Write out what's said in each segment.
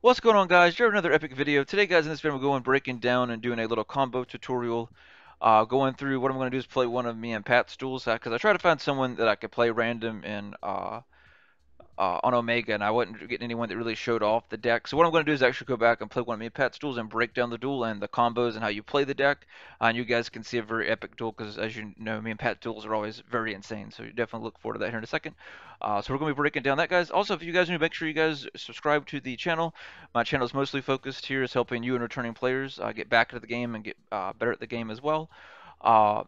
What's going on, guys? You're another epic video. Today, guys, in this video, we're going breaking down and doing a little combo tutorial. Going through what I'm going to do is play one of me and Pat's duels because I try to find someone that I could play random in on Omega, and I wasn't getting anyone that really showed off the deck. So what I'm going to do is actually go back and play one of me and Pat's duels and break down the duel and the combos and how you play the deck. And you guys can see a very epic duel because, as you know, me and Pat's duels are always very insane. So you definitely look forward to that here in a second. So we're going to be breaking down that, guys. Also, if you guys need to make sure you guys subscribe to the channel. My channel is mostly focused here is helping you and returning players get back into the game and get better at the game as well. Uh,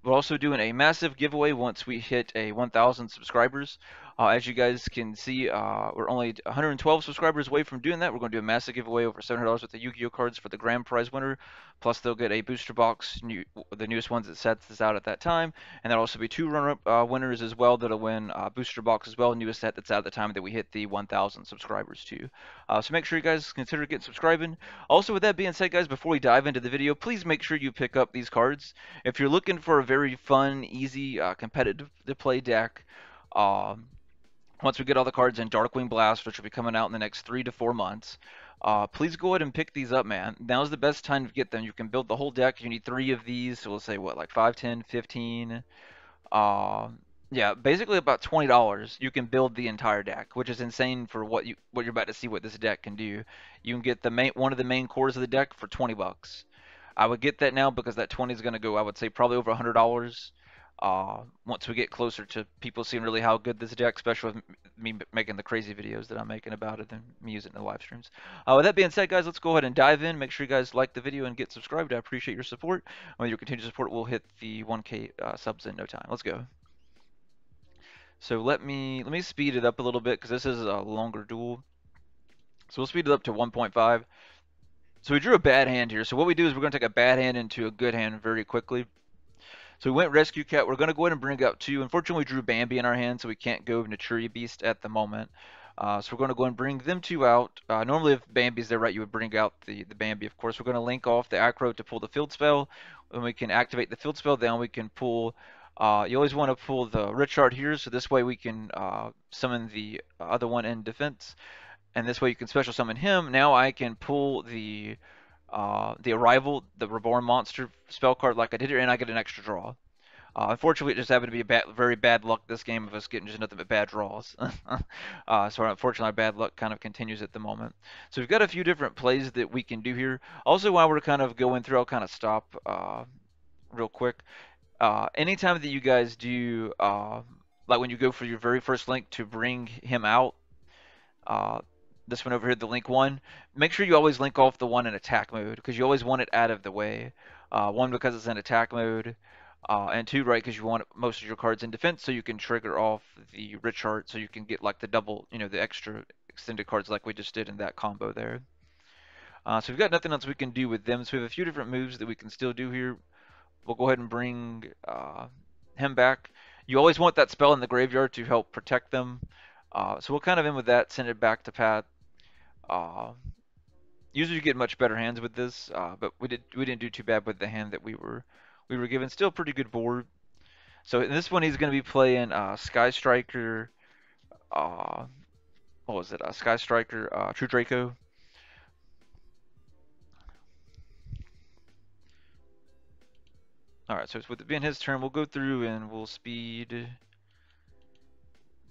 we're also doing a massive giveaway once we hit a 1,000 subscribers. As you guys can see, we're only 112 subscribers away from doing that. We're going to do a massive giveaway over $700 worth of Yu-Gi-Oh cards for the grand prize winner. Plus, they'll get a booster box, the newest ones that sets this out at that time. And there'll also be two runner-up winners as well that'll win booster box as well, newest set that's out at the time that we hit the 1,000 subscribers too. So make sure you guys consider getting subscribing. Also, with that being said, guys, before we dive into the video, please make sure you pick up these cards. If you're looking for a very fun, easy, competitive to play deck, um, once we get all the cards in Darkwing Blast, which will be coming out in the next 3 to 4 months, please go ahead and pick these up, man. Now's the best time to get them. You can build the whole deck. You need 3 of these, so we'll say, what, like 5, 10, 15? Uh, yeah, basically about $20. You can build the entire deck, which is insane for what you're about to see what this deck can do. You can get one of the main cores of the deck for 20 bucks. I would get that now because that 20 is going to go, I would say, probably over $100. Once we get closer to people seeing really how good this deck, especially with me making the crazy videos that I'm making about it and me using it in the live streams. With that being said, guys, let's go ahead and dive in. Make sure you guys like the video and get subscribed. I appreciate your support. With your continued support, we'll hit the 1K subs in no time. Let's go. So let me speed it up a little bit because this is a longer duel. So we'll speed it up to 1.5. So we drew a bad hand here. So what we do is we're going to take a bad hand into a good hand very quickly. So we went Rescue Cat. We're going to go ahead and bring out 2. Unfortunately, we drew Bambi in our hand, so we can't go Naturi Beast at the moment. So we're going to go and bring them 2 out. Normally, if Bambi's there, right, you would bring out the Bambi, of course. We're going to link off the Acro to pull the field spell. When we can activate the field spell, then we can pull... you always want to pull the Richard here, so this way we can summon the other one in defense. And this way you can special summon him. Now I can pull the Arrival, the Reborn Monster spell card like I did here, and I get an extra draw. Unfortunately, it just happened to be very bad luck this game of us getting just nothing but bad draws. So unfortunately, our bad luck kind of continues at the moment. So we've got a few different plays that we can do here. Also, while we're kind of going through, I'll kind of stop real quick. Anytime that you guys do, like when you go for your very first link to bring him out, this one over here, the link 1, make sure you always link off the one in attack mode because you always want it out of the way. 1, because it's in attack mode, and 2, right, because you want most of your cards in defense so you can trigger off the Richard so you can get like the double, the extra extended cards like we just did in that combo there. So we've got nothing else we can do with them, so we have a few different moves that we can still do here. We'll go ahead and bring him back. You always want that spell in the graveyard to help protect them. So we'll kind of end with that, send it back to Pat. Usually you get much better hands with this, but we didn't do too bad with the hand that we were given. Still a pretty good board. So in this one he's going to be playing Sky Striker. What was it? Sky Striker, True Draco. All right, so with it being his turn, we'll go through and we'll speed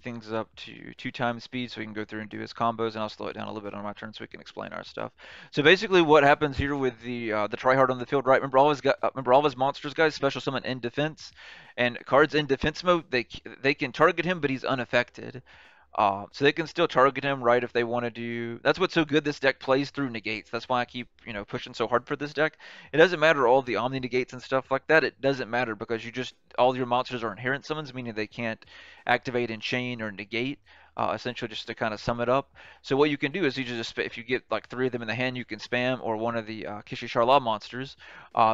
things up to 2 times speed so we can go through and do his combos, and I'll slow it down a little bit on my turn so we can explain our stuff. So basically what happens here with the tryhard on the field, right? Remember all his monsters, guys, special summon in defense, and cards in defense mode, they can target him, but he's unaffected. So they can still target him, right, if they want to do... That's what's so good this deck plays through negates. That's why I keep, pushing so hard for this deck. It doesn't matter all the Omni negates and stuff like that. It doesn't matter because all your monsters are inherent summons, meaning they can't activate and chain or negate, essentially just to kind of sum it up. So what you can do is if you get like 3 of them in the hand, you can spam, or one of the Kshatri-LA monsters,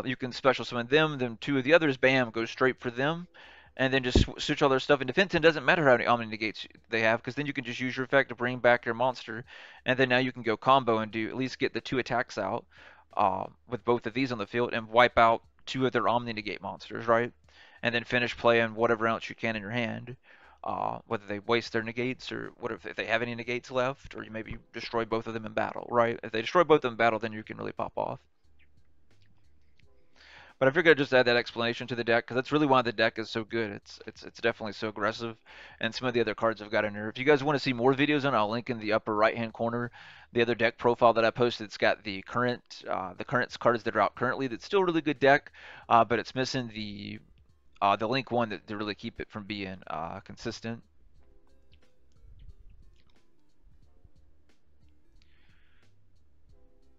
you can special summon them, then 2 of the others, bam, go straight for them. And then just switch all their stuff in defense. And it doesn't matter how many Omni negates they have, because then you can just use your effect to bring back your monster. And then now you can go combo and at least get the 2 attacks out with both of these on the field and wipe out 2 of their Omni negate monsters, right? And then finish playing whatever else you can in your hand. whether they waste their negates or what if they have any negates left, or you maybe destroy both of them in battle, right? If they destroy both of them in battle, then you can really pop off. But I figured I'd just add that explanation to the deck because that's really why the deck is so good. It's definitely so aggressive, and some of the other cards have got in there. If you guys want to see more videos on, I'll link in the upper right hand corner the other deck profile that I posted. It's got the current cards that are out currently. That's still a really good deck, but it's missing the link one that to really keep it from being consistent.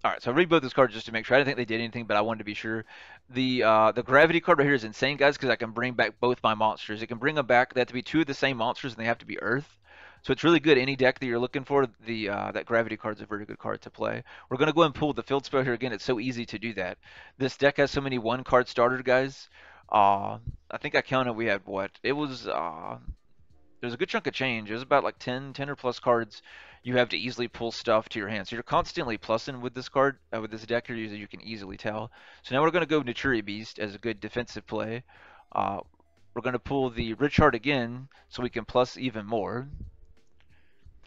All right, so I read both those cards just to make sure. I didn't think they did anything, but I wanted to be sure. The gravity card right here is insane, guys, because I can bring back both my monsters. It can bring them back. They have to be two of the same monsters, and they have to be Earth. So it's really good. Any deck that you're looking for, the that gravity card is a very good card to play. We're gonna go ahead and pull the field spell here again. It's so easy to do that. This deck has so many one card starter guys. I think I counted. We had what? It was there's a good chunk of change. It was about like 10 or plus cards you have to easily pull stuff to your hand. So you're constantly plussing with this card, with this deck here, you can easily tell. So now we're going to go Naturi Beast as a good defensive play. Uh, we're going to pull the Rich Heart again so we can plus even more.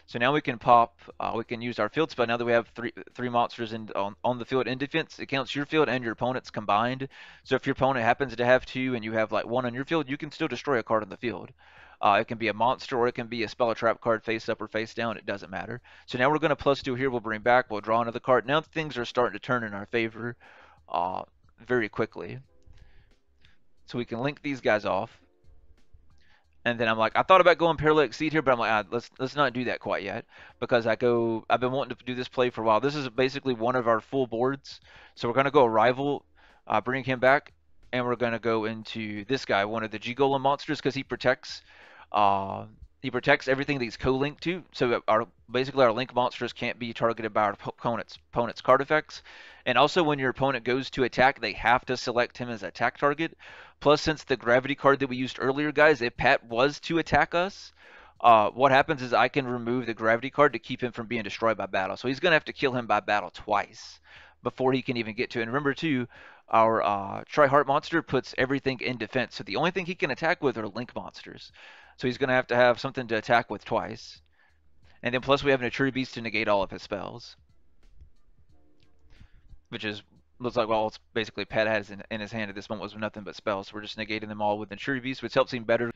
So now we can pop, we can use our field spell. Now that we have three monsters on the field in defense, it counts your field and your opponent's combined. So if your opponent happens to have two and you have like one on your field, you can still destroy a card on the field. It can be a monster or it can be a spell or trap card face up or face down. It doesn't matter. So now we're going to plus two here. We'll bring back. We'll draw another card. Now things are starting to turn in our favor very quickly. So we can link these guys off. And then I'm like, I thought about going Parallel Exceed here, but I'm like, let's not do that quite yet because I've been wanting to do this play for a while. This is basically one of our full boards, so we're gonna go Arrival, bring him back, and we're gonna go into this guy, one of the G Golem monsters, because uh, he protects everything that he's co-linked to. So basically our link monsters can't be targeted by our opponent's card effects. And also when your opponent goes to attack, they have to select him as attack target. Plus, since the gravity card that we used earlier, guys, if Pat was to attack us, what happens is I can remove the gravity card to keep him from being destroyed by battle. So he's going to have to kill him by battle twice before he can even get to it. And remember, too, our Tri-Heart monster puts everything in defense. So the only thing he can attack with are link monsters. So he's going to have something to attack with twice. And then plus we have a True Beast to negate all of his spells. Which is looks like, well, it's basically Pat has in his hand at this moment was nothing but spells. So we're just negating them all with True Beast, which helps him better.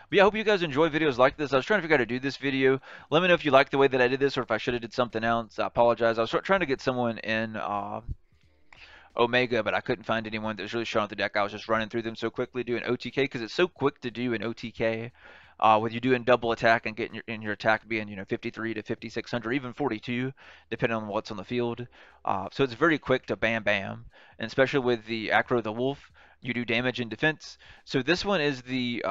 But yeah, I hope you guys enjoy videos like this. I was trying to figure out how to do this video. Let me know if you like the way that I did this or if I should have did something else. I apologize. I was trying to get someone in Omega, but I couldn't find anyone that was really strong at the deck. I was just running through them so quickly doing OTK because it's so quick to do an OTK. With you doing double attack and getting your attack being 53 to 5600, even 42, depending on what's on the field. So it's very quick to bam bam, and especially with the Acro the Wolf, you do damage and defense. So this one is the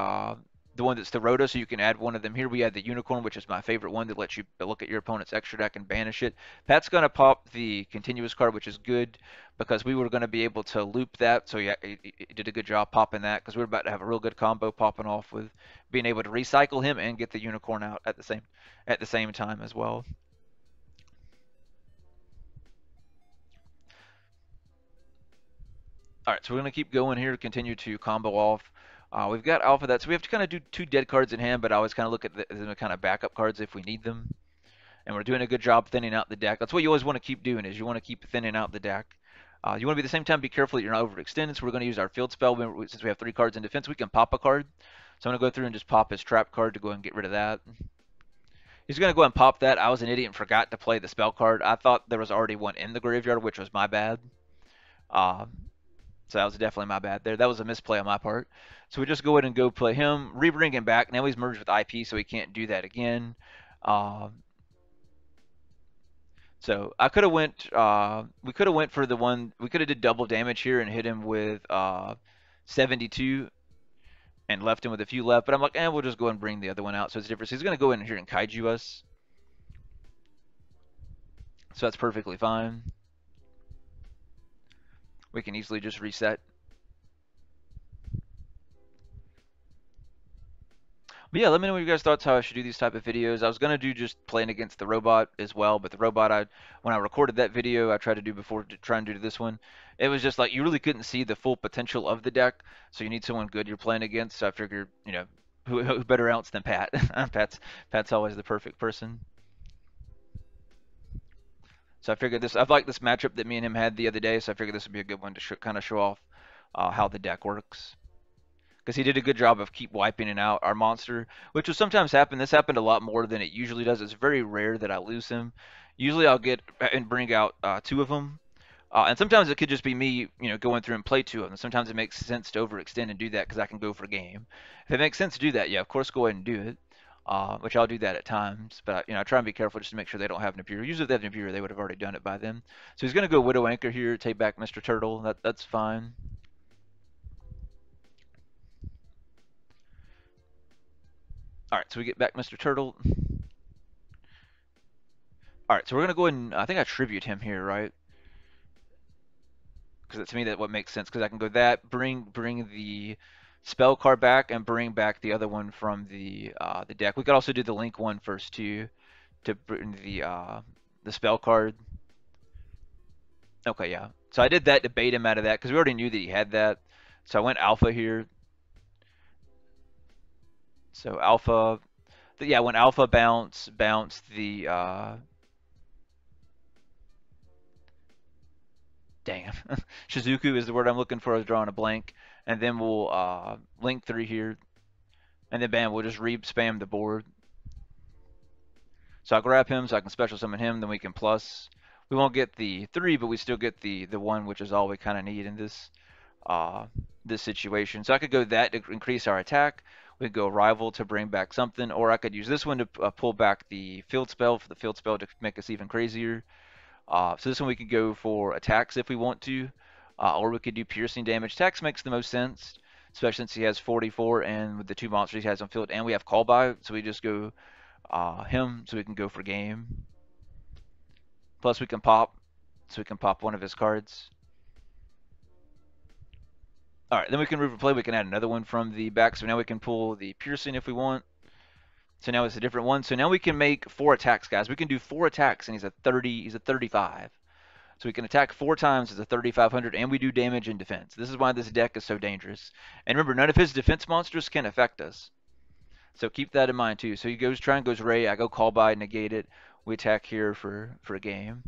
one that's the Rhoda, so you can add one of them here. We had the Unicorn, which is my favorite one that lets you look at your opponent's extra deck and banish it. Pat's going to pop the Continuous card, which is good because we were going to be able to loop that. So yeah, he did a good job popping that because we were about to have a real good combo popping off with being able to recycle him and get the Unicorn out at the same time as well. All right, so we're going to keep going here, continue to combo off. We've got Alpha that, so we have to kind of do two dead cards in hand, but I always kind of look at them as kind of backup cards if we need them. And we're doing a good job thinning out the deck. That's what you always want to keep doing is you want to keep thinning out the deck. You want to be at the same time be careful that you're not overextended. So we're going to use our field spell. Since we have three cards in defense, we can pop a card. So I'm going to go through and just pop his trap card to go and get rid of that. He's going to go and pop that. I was an idiot and forgot to play the spell card. I thought there was already one in the graveyard, which was my bad. So that was definitely my bad there. That was a misplay on my part. So we just go ahead and go play him, rebring him back. Now he's merged with IP, so he can't do that again. So I could have went. We could have went for the one. We could have did double damage here and hit him with 72 and left him with a few left. But I'm like, we'll just go and bring the other one out. So it's different. So he's gonna go in here and kaiju us. So that's perfectly fine. We can easily just reset. But yeah, let me know what you guys thoughts how I should do these type of videos. I was gonna do just playing against the robot as well, but the robot when I recorded that video I tried to do before to try and do this one, it was just like you really couldn't see the full potential of the deck. So you need someone good you're playing against. So I figured, who better else than Pat? Pat's always the perfect person. So I figured this. I've liked this matchup that me and him had the other day. So I figured this would be a good one to kind of show off how the deck works. Because he did a good job of keep wiping it out our monster, which will sometimes happen. This happened a lot more than it usually does. It's very rare that I lose him. Usually I'll get and bring out two of them, and sometimes it could just be me, going through and play two of them. Sometimes it makes sense to overextend and do that because I can go for game. If it makes sense to do that, yeah, of course, go ahead and do it. Which I'll do that at times, but I try and be careful just to make sure they don't have an Imperial. Usually, if they have an Imperial, they would have already done it by then. So he's gonna go Widow Anchor here, take back Mr. Turtle. That's fine. All right, so we get back Mr. Turtle. All right, so we're gonna go ahead and I think I tribute him here, right? Because to me that what makes sense. Because I can go that bring the spell card back and bring back the other one from the deck. We could also do the link one first too to bring the spell card. Okay, yeah. So I did that to bait him out of that because we already knew that he had that. So I went alpha here. So alpha, yeah, when alpha bounce the Damn. Shizuku is the word I'm looking for. I was drawing a blank. And then we'll link 3 here. And then bam, we'll just re-spam the board. So I'll grab him so I can special summon him. Then we can plus. We won't get the 3, but we still get the 1, which is all we kind of need in this situation. So I could go that to increase our attack. We could go rival to bring back something. Or I could use this one to pull back the field spell for the field spell to make us even crazier. So this one we could go for attacks if we want to, or we could do piercing damage. Attacks makes the most sense, especially since he has 44, and with the 2 monsters he has on field, and we have call by, so we just go him, so we can go for game. Plus we can pop, so we can pop one of his cards. All right, then we can move play. We can add another one from the back, so now we can pull the piercing if we want. So now it's a different one. So now we can make 4 attacks, guys. We can do 4 attacks, and he's a 30. He's a 35. So we can attack 4 times as a 3500, and we do damage and defense. This is why this deck is so dangerous. And remember, none of his defense monsters can affect us. So keep that in mind too. So he goes try and goes Ray. I go call by, negate it. We attack here for a game.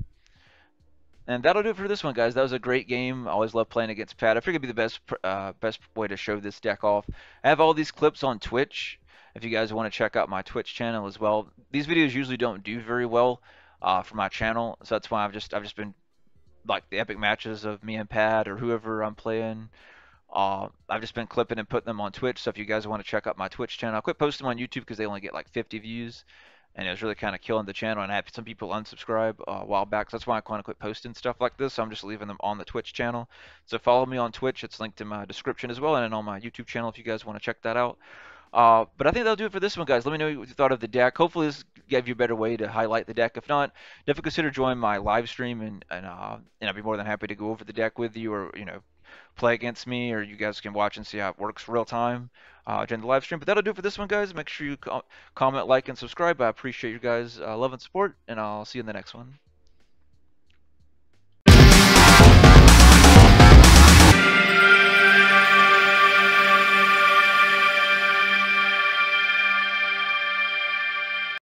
And that'll do it for this one, guys. That was a great game. I always love playing against Pat. I figured it'd be the best way to show this deck off. I have all these clips on Twitch. If you guys want to check out my Twitch channel as well. These videos usually don't do very well for my channel, so that's why I've just been like the epic matches of me and Pat or whoever I'm playing. I've just been clipping and putting them on Twitch. So if you guys want to check out my Twitch channel, I quit posting them on YouTube because they only get like 50 views, and it was really kind of killing the channel. And I had some people unsubscribe a while back, so that's why I kind of quit posting stuff like this. So I'm just leaving them on the Twitch channel. So follow me on Twitch. It's linked in my description as well, and on my YouTube channel if you guys want to check that out. But I think that'll do it for this one, guys. Let me know what you thought of the deck. Hopefully this gave you a better way to highlight the deck. If not, definitely consider joining my live stream, and I'd be more than happy to go over the deck with you, or play against me, or you guys can watch and see how it works real time during the live stream. But that'll do it for this one, guys. Make sure you comment, like, and subscribe. I appreciate you guys' love and support, and I'll see you in the next one.